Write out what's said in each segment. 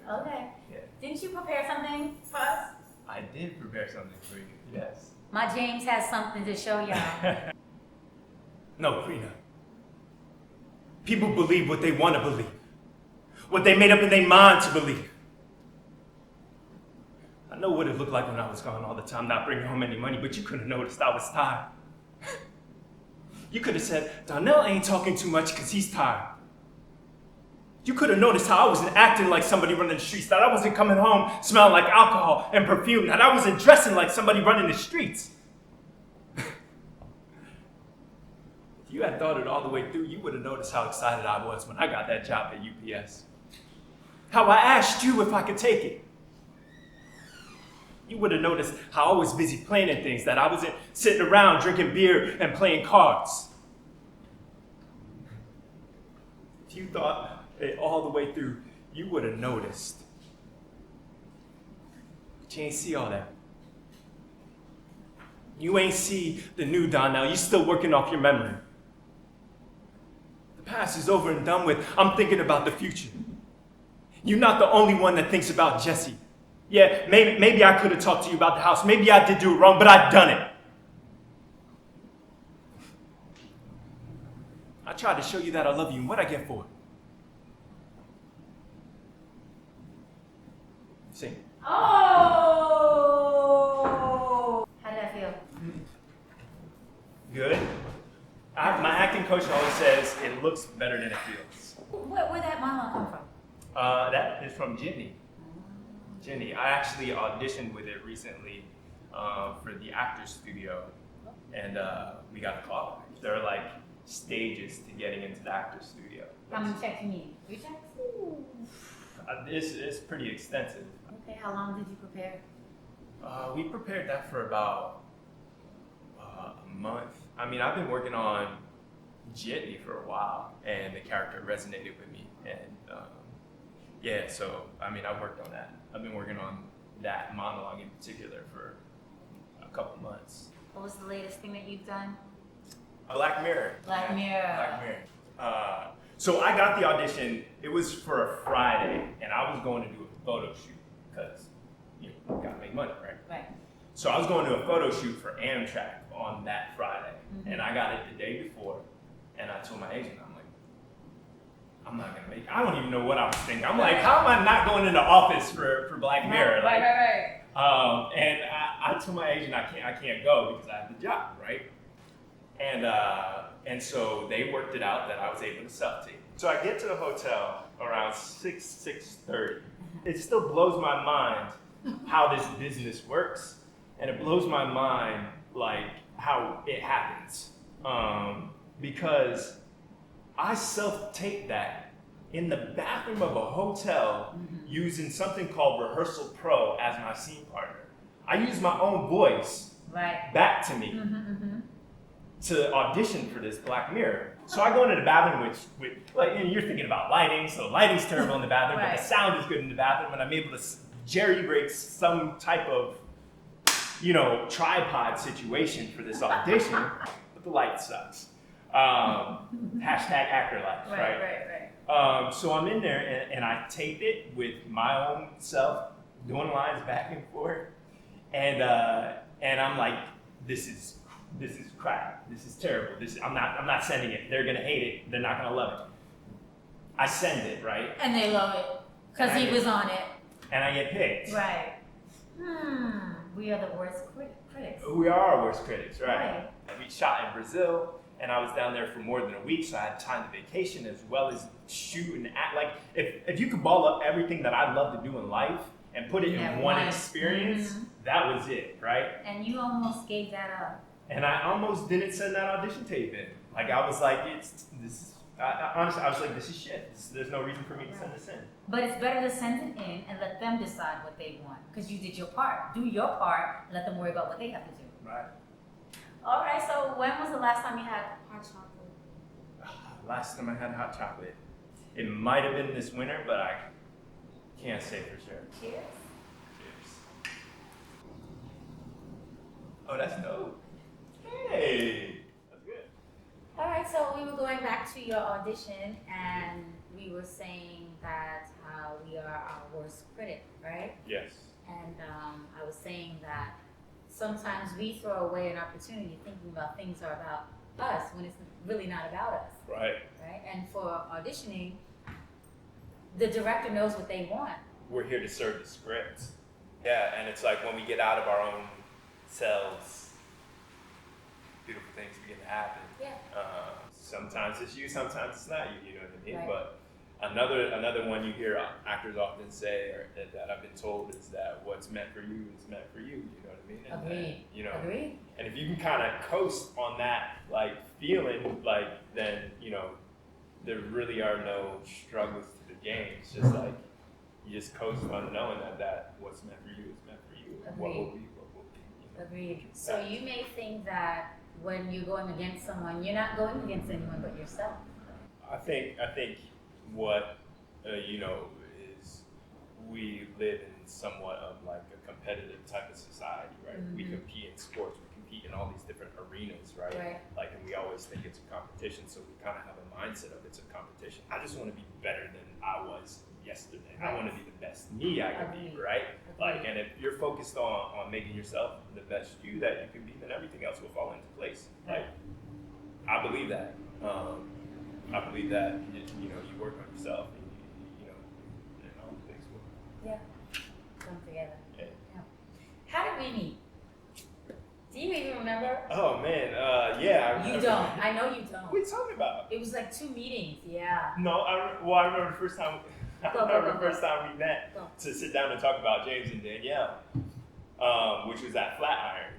Okay. Yeah. Didn't you prepare something for us? I did prepare something for you, yes. My James has something to show y'all. No, Rena. People believe what they want to believe. What they made up in their mind to believe. I know what it looked like when I was gone all the time, not bringing home any money, but you could have noticed I was tired. You could have said, Donnell ain't talking too much because he's tired. You could have noticed how I wasn't acting like somebody running the streets, that I wasn't coming home smelling like alcohol and perfume, that I wasn't dressing like somebody running the streets. If you had thought it all the way through, you would have noticed how excited I was when I got that job at UPS. How I asked you if I could take it. You would have noticed how I was busy planning things, that I wasn't sitting around drinking beer and playing cards. If you thought it all the way through, you would have noticed. But you ain't see all that. You ain't see the new Donnell. You still working off your memory. The past is over and done with. I'm thinking about the future. You're not the only one that thinks about Jesse. Yeah, maybe I could have talked to you about the house. Maybe I did do it wrong, but I've done it. I tried to show you that I love you, and what'd I get for it? Sing. Oh! How did that feel? Good. My acting coach always says it looks better than it feels. Where'd that monologue come from? That is from Jenny. Jenny. I actually auditioned with it recently for the Actors Studio, and we got a call. There are like stages to getting into the Actors Studio. How many checks you need? 3 checks? It's pretty extensive. Okay, how long did you prepare? We prepared that for about a month. I mean, I've been working on Jitney for a while, and the character resonated with me. And yeah, so I mean, I worked on that. I've been working on that monologue in particular for a couple months. What was the latest thing that you've done? Black Mirror. Black Mirror. Black Mirror. So I got the audition. It was for a Friday, and I was going to do a photo shoot because you gotta make money, right? Right. So I was going to a photo shoot for Amtrak on that Friday, and I got it the day before, and I told my agent, I'm not gonna make it. I don't even know what I was thinking. I'm like, how am I not going into office for Black Mirror? Right. And I told my agent I can't go because I have the job, right? And so they worked it out that I was able to self-tape. So I get to the hotel around 6:30. It still blows my mind how this business works, and it blows my mind like how it happens, because I self-taped that in the bathroom of a hotel using something called Rehearsal Pro as my scene partner. I used my own voice back to me to audition for this Black Mirror. So I go into the bathroom with like, and you're thinking about lighting, so the lighting's terrible in the bathroom, but the sound is good in the bathroom, and I'm able to jerry-rig some type of, tripod situation for this audition, but the light sucks. Hashtag actor life, right? So I'm in there and I tape it with my own self, doing lines back and forth, and I'm like, this is crap. This is terrible. I'm not sending it. They're gonna hate it. They're not gonna love it. I send it, right? And they love it because he was on it. And I get picked. Right. We are the worst critics. We are our worst critics, right? We shot in Brazil, and I was down there for more than a week, so I had time to vacation as well as shoot and act. Like, if you could ball up everything that I love to do in life and put it in one experience, that was it, right? And you almost gave that up. And I almost didn't send that audition tape in. Like, I was like, honestly, I was like, this is shit. There's no reason for me to send this in. But it's better to send it in and let them decide what they want, because you did your part. Do your part, and let them worry about what they have to do. Right. All right, so when was the last time you had hot chocolate? Last time I had hot chocolate, it might have been this winter, but I can't say for sure. Cheers. Oh, that's dope. Hey, that's good. All right, so we were going back to your audition, and we were saying that how we are our worst critic, right? Yes. And I was saying that sometimes we throw away an opportunity thinking about things are about us when it's really not about us. Right. Right? And for auditioning, the director knows what they want. We're here to serve the script. Yeah, and it's like when we get out of our own selves, beautiful things begin to happen. Yeah. Sometimes it's you, sometimes it's not you. You know what I mean? Right. But another one you hear actors often say, or that I've been told, is that what's meant for you is meant for you. You know what I mean? And Agreed. you know. Agreed. And if you can kind of coast on that, like feeling, like then you know, there really are no struggles to the game. It's just like you just coast on knowing that what's meant for you is meant for you. And what will be, what will be. You know? Agreed. So you may think that when you're going against someone, you're not going against anyone but yourself. I think what you know is we live in somewhat of like a competitive type of society, right? Mm-hmm. We compete in sports, we compete in all these different arenas, right? Right. Like, and we always think it's a competition, so we kind of have a mindset of it's a competition. I just want to be better than I was yesterday. Right. I want to be the best me I can be, Agreed. right? Like, Agreed. and if you're focused on making yourself the best you that you can be, then everything else will fall into place. Like, I believe that. I believe that you know, you work on yourself, and and all things will. Yeah. Come together. Yeah. Yeah. How did we meet? Do you even remember? Oh man, yeah. You don't. I know you don't. What are you talking about? It was like 2 meetings. Yeah. No, I remember the first time. I Go, remember go, the go. first time we met Go. to sit down and talk about James and Danielle, which was at Flatiron.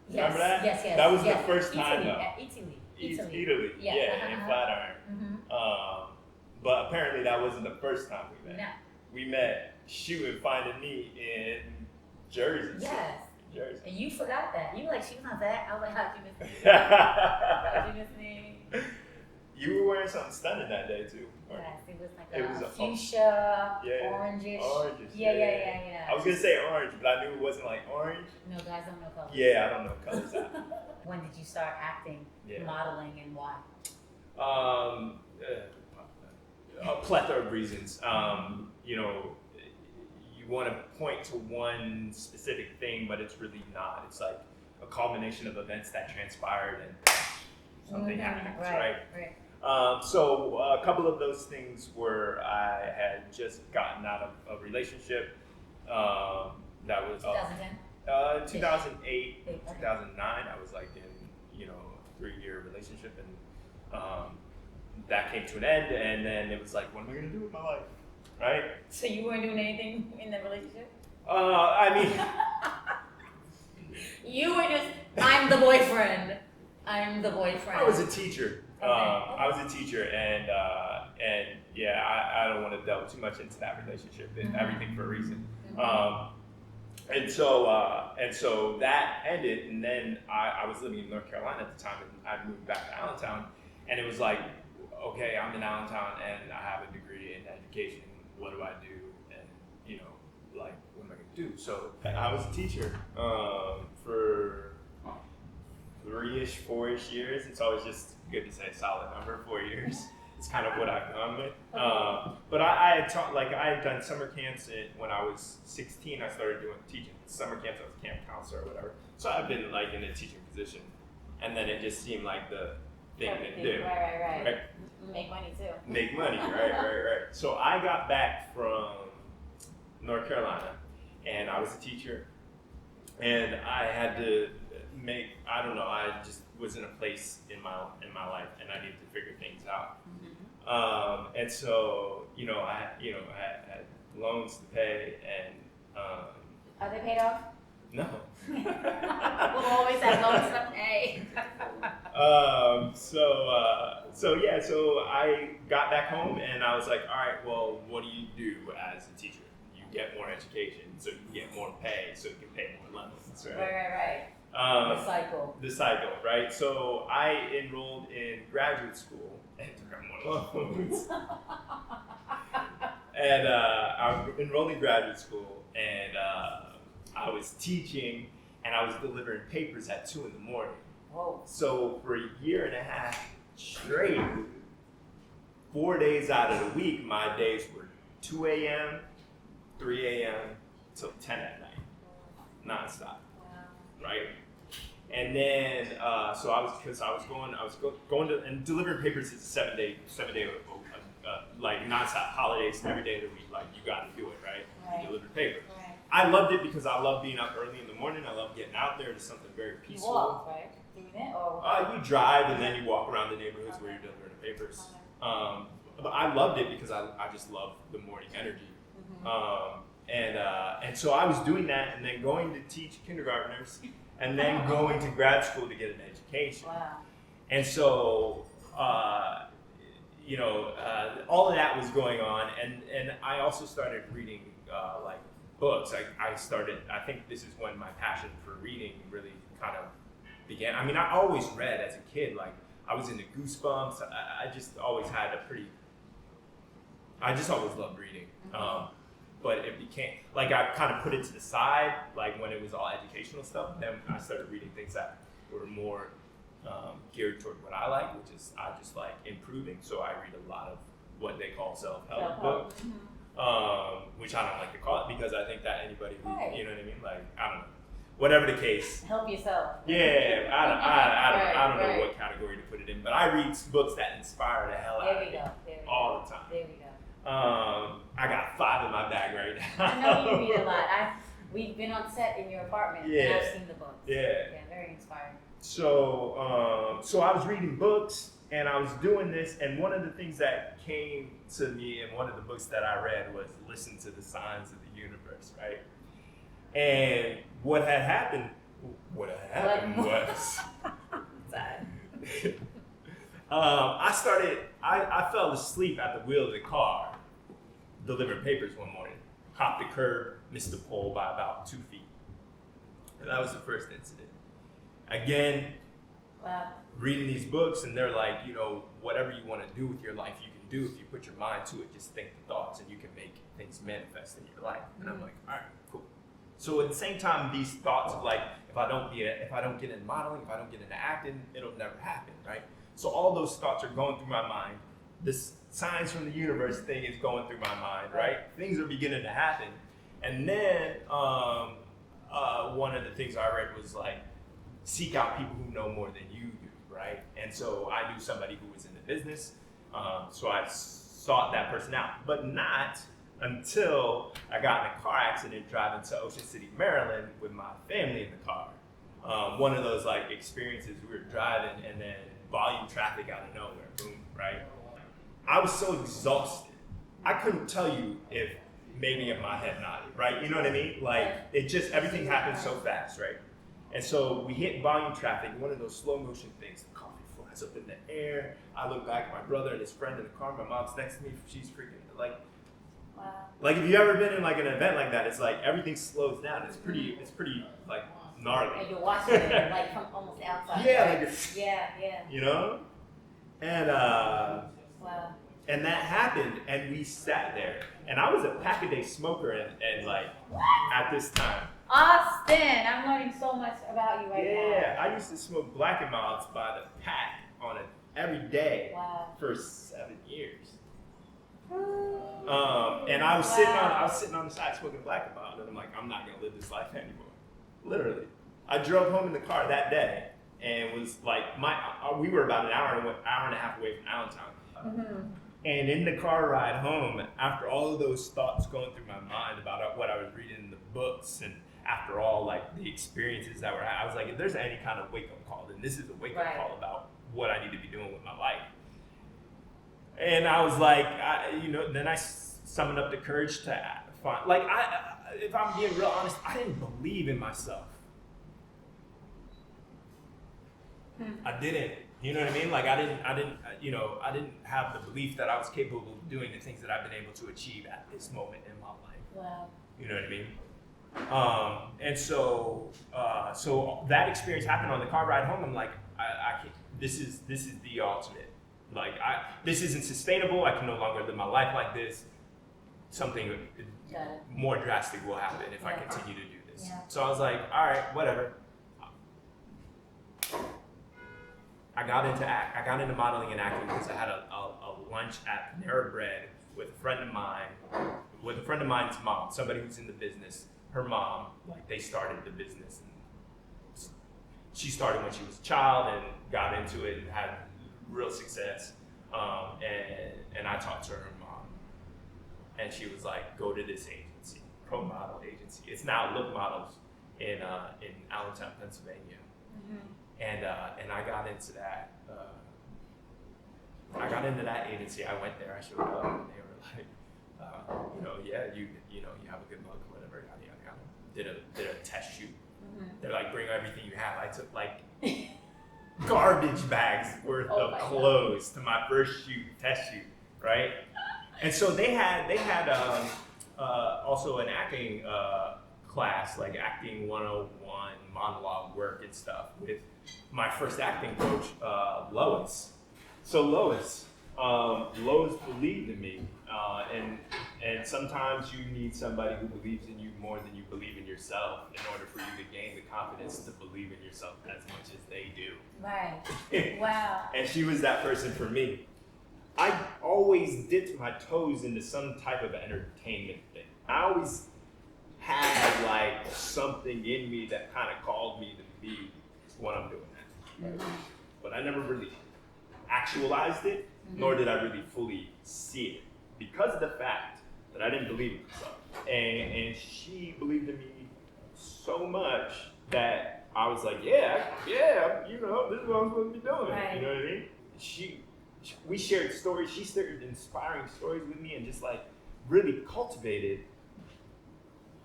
Yes. Remember that? Yes. Yes. That was yes. the first time, Italy. though. Italy. Italy. Yeah. Yeah, in Flatiron. Mm-hmm. But apparently that wasn't the first time we met. No. We met shooting Finding Me in Jersey. Yes. Jersey. And you forgot that. You were like, she was on that. I was like, how'd you miss me? How'd you miss me? You were wearing something stunning that day too. Or- Yes, it was like It was a a- fuchsia, Yeah. orangish. Oranges. Yeah. I was gonna say orange, but I knew it wasn't like orange. No, guys don't know colors. Yeah, I don't know colors. When did you start acting, Yeah. modeling, and why? A plethora of reasons. You know, you want to point to one specific thing, but it's really not. It's like a culmination of events that transpired and something happens, right? So a couple of those things were I had just gotten out of a relationship that was 2010? 2008, Okay. 2009. I was like in, a 3-year relationship, and that came to an end. And then it was like, what am I gonna do with my life, right? So you weren't doing anything in that relationship? I mean, You were just, I'm the boyfriend. I'm the boyfriend. I was a teacher. Okay. I was a teacher, and yeah, I don't want to delve too much into that relationship. And everything for a reason. And so that ended, and then I was living in North Carolina at the time, and I moved back to Allentown, and it was like, okay, I'm in Allentown, and I have a degree in education. What do I do? And like, what am I gonna do? So I was a teacher for 3-ish, 4-ish years. It's always just good to say a solid number, 4 years. It's kind of what I've gone with. But I had taught, like I had done summer camps when I was 16. I started doing teaching summer camps. I was a camp counselor or whatever. So I've been like in a teaching position, and then it just seemed like the thing to do. Right. Make money too. Make money, right. So I got back from North Carolina, and I was a teacher, and I had to I just was in a place in my life, and I needed to figure things out. And so I had loans to pay, and Are they paid off? no. We'll always have loans to pay. So I got back home, and I was like, all right, well, what do you do as a teacher? You get more education, so you can get more pay, so you can pay more loans, right? Right. The cycle. Right? So I enrolled in graduate school and took out more loans. And I enrolled in graduate school, and I was teaching, and I was delivering papers at 2 a.m. Whoa. So for a year and a half straight, 4 days out of the week, my days were 2 a.m., 3 a.m. till 10 at night, nonstop, right? And then, so I was going to, and delivering papers is a seven day, like nonstop holidays, every day of the week, like you got to do it, right? You deliver paper. Right. I loved it because I love being up early in the morning. I love getting out there. It's something very peaceful. You walk, right? Or you drive and then you walk around the neighborhoods where you're delivering the papers. But I loved it because I just love the morning energy. And so I was doing that and then going to teach kindergartners and then going to grad school to get an education. Wow. And so, all of that was going on. And I also started reading like books. I think this is when my passion for reading really kind of began. I mean, I always read as a kid. Like I was into Goosebumps. I just always had I just always loved reading. But it became, like I kind of put it to the side, like when it was all educational stuff, then I started reading things that were more geared toward what I like, which is I just like improving. So I read a lot of what they call self-help books, which I don't like to call it because I think that anybody who, you know what I mean? Like, I don't know. Whatever the case. Help yourself. Yeah, I don't know what category to put it in, but I read books that inspire the hell out of me all the time. There we go. I got 5 in my bag right now. I know you read a lot. We've been on set in your apartment and I've seen the books. Yeah, very inspiring. So I was reading books and I was doing this, and one of the things that came to me in one of the books that I read was Listen to the Signs of the Universe, right? And what had happened was I fell asleep at the wheel of the car delivering papers one morning, hopped the curb, missed the pole by about 2 feet. And that was the first incident. Again, reading these books, and they're like, whatever you want to do with your life, you can do if you put your mind to it. Just think the thoughts and you can make things manifest in your life. And I'm like, all right, cool. So at the same time, these thoughts of like, if I don't get into modeling, if I don't get into acting, it'll never happen, right? So all those thoughts are going through my mind. This signs from the universe thing is going through my mind, right? Things are beginning to happen. And then one of the things I read was like, seek out people who know more than you do, right? And so I knew somebody who was in the business, so I sought that person out, but not until I got in a car accident driving to Ocean City, Maryland with my family in the car. One of those like experiences, we were driving and then volume traffic out of nowhere, boom, right? I was so exhausted. I couldn't tell you if maybe if my head nodded, right? You know what I mean? Like it just, everything happened so fast, right? And so we hit volume traffic, one of those slow motion things, the coffee flies up in the air. I look back at my brother and his friend in the car, my mom's next to me, she's freaking like, like if you ever been in like an event like that, it's like everything slows down. It's pretty like gnarly. And you're watching it like from almost outside. Yeah, right? like yeah. You know? And and that happened, and we sat there. And I was a pack-a-day smoker, and like at this time. Austin, I'm learning so much about you right now. Yeah, I used to smoke Black and Milds by the pack on it every day for 7 years. And I was sitting on the side smoking Black and Mild, and I'm like, I'm not gonna live this life anymore. Literally, I drove home in the car that day, and was like, we were about an hour and a half away from Allentown. And in the car ride home, after all of those thoughts going through my mind about what I was reading in the books, and after all like the experiences that were, I was like, if there's any kind of wake up call, then this is a wake up call about what I need to be doing with my life. And I was like, then I summoned up the courage to find, like, if I'm being real honest, I didn't believe in myself. I didn't, you know what I mean? Like I didn't have the belief that I was capable of doing the things that I've been able to achieve at this moment in my life. Wow. You know what I mean? And so that experience happened on the car ride home. I'm like, I can't, this is the ultimate. Like this isn't sustainable. I can no longer live my life like this. Something more drastic will happen if I continue to do this. Yeah. So I was like, all right, whatever. I got into modeling and acting because I had a lunch at Panera Bread with a friend of mine's mom, somebody who's in the business. Her mom, like they started the business. And she started when she was a child and got into it and had real success. And I talked to her mom, and she was like, "Go to this agency, Pro Model Agency. It's now Look Models in Allentown, Pennsylvania." And I got into that. I got into that agency. I went there. I showed up, and they were like, "Yeah, you have a good look, whatever." Yada yada yada. Did a test shoot. They're like, "Bring everything you have." I took like garbage bags worth of clothes to my first test shoot, right? And so they had also an acting class, like acting 101, monologue work and stuff with my first acting coach, Lois. So Lois believed in me, and sometimes you need somebody who believes in you more than you believe in yourself in order for you to gain the confidence to believe in yourself as much as they do. Right. Wow. And she was that person for me. I always dipped my toes into some type of entertainment thing. I always had like something in me that kind of called me to be what I'm doing. But I never really actualized it, nor did I really fully see it, because of the fact that I didn't believe in myself. And she believed in me so much that I was like, yeah, this is what I'm supposed to be doing. Right. You know what I mean? We shared stories. She shared inspiring stories with me, and just like really cultivated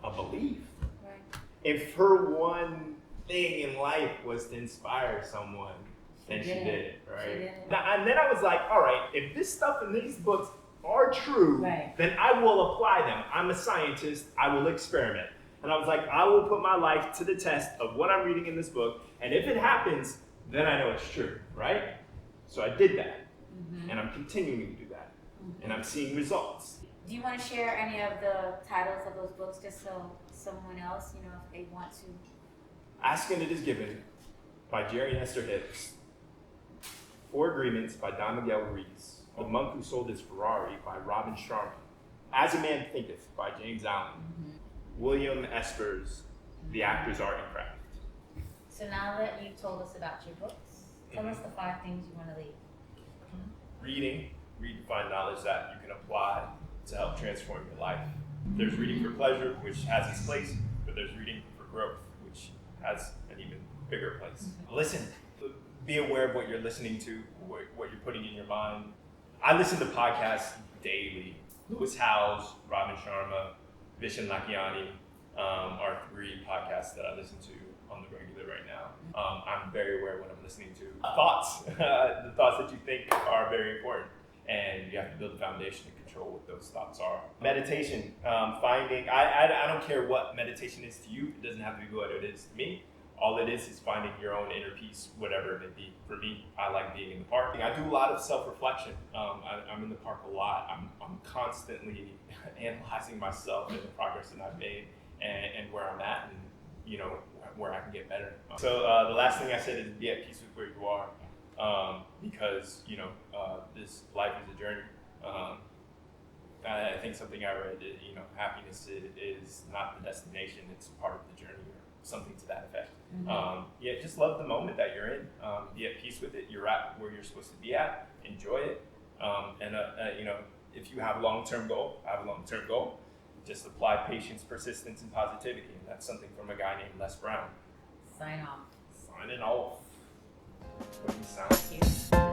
a belief. Right. If her one thing in life was to inspire someone, then she did it, right? She did it. And then I was like, all right, if this stuff in these books are true, right, then I will apply them. I'm a scientist. I will experiment. And I was like, I will put my life to the test of what I'm reading in this book, and if it happens, then I know it's true, right? So I did that, and I'm continuing to do that, and I'm seeing results. Do you want to share any of the titles of those books, just so someone else, if they want to? Ask and It Is Given by Jerry Nestor Hibbs. 4 Agreements by Don Miguel Ruiz. The Monk Who Sold His Ferrari by Robin Sharma. As a Man Thinketh by James Allen. William Esper's The Actor's Art and Craft. So now that you've told us about your books, tell us the 5 things you want to leave. Read to find knowledge that you can apply to help transform your life. There's reading for pleasure, which has its place, but there's reading for growth, which has an even bigger place. Listen. Be aware of what you're listening to, what you're putting in your mind. I listen to podcasts daily. Lewis Howes, Robin Sharma, Vishen Lakhiani are 3 podcasts that I listen to on the regular right now. I'm very aware of what I'm listening to. Thoughts, the thoughts that you think are very important, and you have to build a foundation to control what those thoughts are. Meditation, I don't care what meditation is to you. It doesn't have to be what it is to me. All it is finding your own inner peace, whatever it may be. For me, I like being in the park. I do a lot of self-reflection. I'm in the park a lot. I'm constantly analyzing myself and the progress that I've made and where I'm at, and where I can get better. So the last thing I said is be at peace with where you are, because this life is a journey. I think something I read, happiness is not the destination; it's part of the journey. Something to that effect. Just love the moment that you're in. Be at peace with it. You're at where you're supposed to be at. Enjoy it. If you have a long-term goal, I have a long-term goal. Just apply patience, persistence, and positivity. And that's something from a guy named Les Brown. Sign off. Signing off. Thank you.